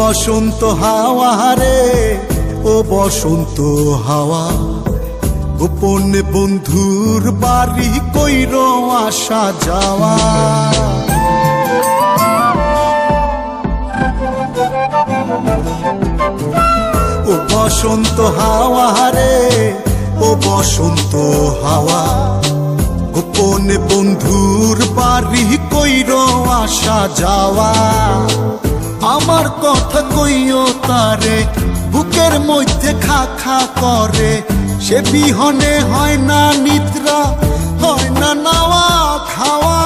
বসন্ত হাওয়া রে, ও বসন্ত হাওয়া, গোপনে বন্ধুর বাড়ি কইর আসা যাওয়া। ও বসন্ত হাওয়া রে, ও বসন্ত হাওয়া, গোপনে বন্ধুর বাড়ি কইর আসা যাওয়া। আমার কথা কইও তারে, বুকের মধ্যে খা খা করে, সে বিহনে হয় না নিদ্রা, হয় না নাওয়া খাওয়া।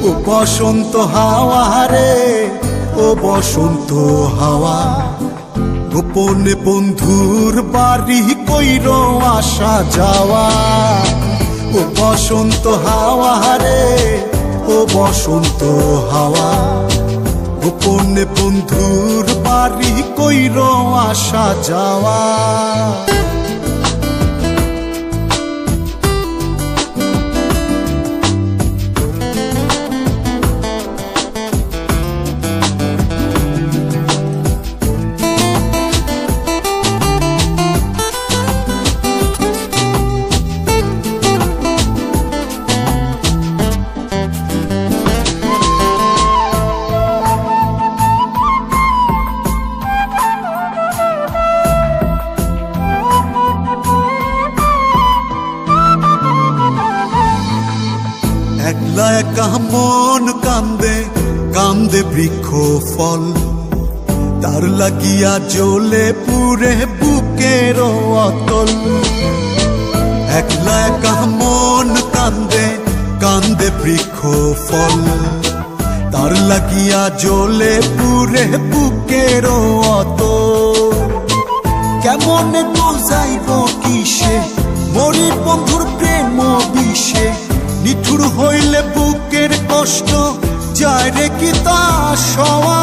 ও বসন্ত হাওয়া রে, ও বসন্ত হাওয়া, গোপনে বন্ধুর বাড়ি কইর আসা যাওয়া। ও বসন্ত হাওয়া রে, ও বসন্ত হাওয়া, গোপনে বন্ধুর বাড়ি কইর আসা যাওয়া। একলা একা মন কান্দে, কান্দে বৃক্ষ ফল, তার লাগিয়া জ্বলে পুরে বুকের অতল। একলা একা মন কান্দে, কান্দে বৃক্ষ ফল, তার লাগিয়া জ্বলে পুরে বুকের অতল। কেমন বুঝাইব কিসে মরির বন্ধুর প্রেম বিষে, নিঠুর হইলে বুকের কষ্ট যায় রে কি তা সওয়া।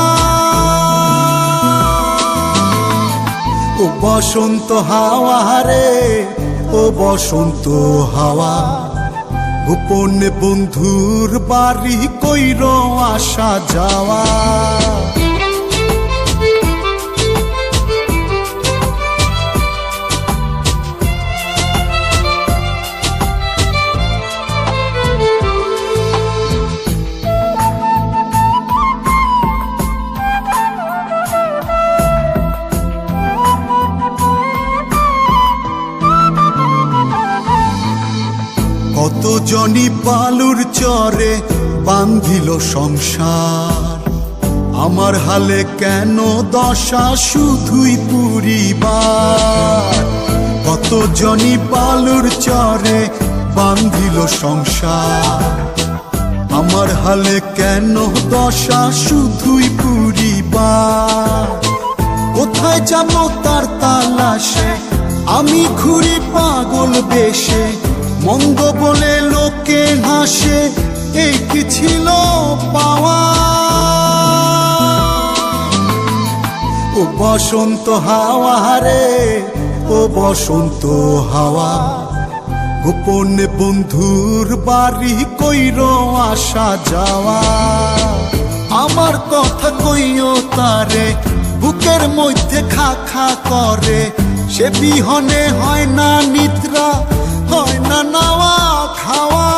ও বসন্ত হাওয়া রে, ও বসন্ত হাওয়া, গোপনে বন্ধুর বাড়ি কইর আসা যাওয়া। কত জনি বালুর চরে বান্ধিল সংসার, আমার হালে কেন দশা শুধুই পুরিবার। কত জনি বালুর চরে বান্ধিল সংসার, আমার হালে কেন দশা শুধুই পুরিবার। কোথায় যাবো তার তালাশে, আমি ঘুরি পাগল বেশে, মন্দ বলে লোকে হাসে, এই কি ছিল পাওয়া। ও বসন্ত হাওয়া রে, ও বসন্ত হাওয়া, গোপনে বন্ধুর বাড়ি কইর আসা যাওয়া। আমার কথা কইও তারে, বুকের মধ্যে খা খা করে, সে বিহনে হয় না নিদ্রা, হয় না নাওয়া খাওয়া।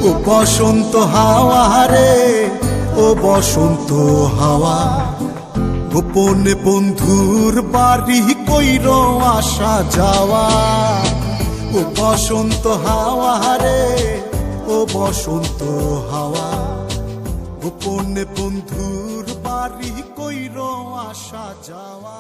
ও বসন্ত হাওয়া রে, ও বসন্ত হাওয়া, গোপনে বন্ধুর বাড়ি কইর আসা যাওয়া। ও বসন্ত হাওয়া রে, ও বসন্ত হাওয়া, গোপনে বন্ধুর বাড়ি কইর আসা যাওয়া।